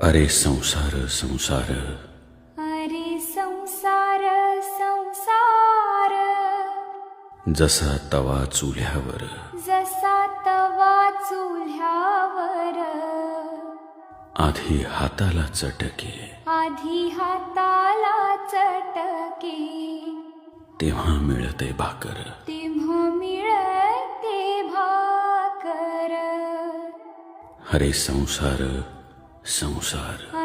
अरे संसार संसार, अरे संसार संसार, जसा तवा चुल्यावर, जसा तवा चुल्ह्यावर, आधी हाताला चटके, आधी हाताला चटके, तेव्हा मिळते भाकर. तेव्हा मिळते भाकर. अरे संसार संसार,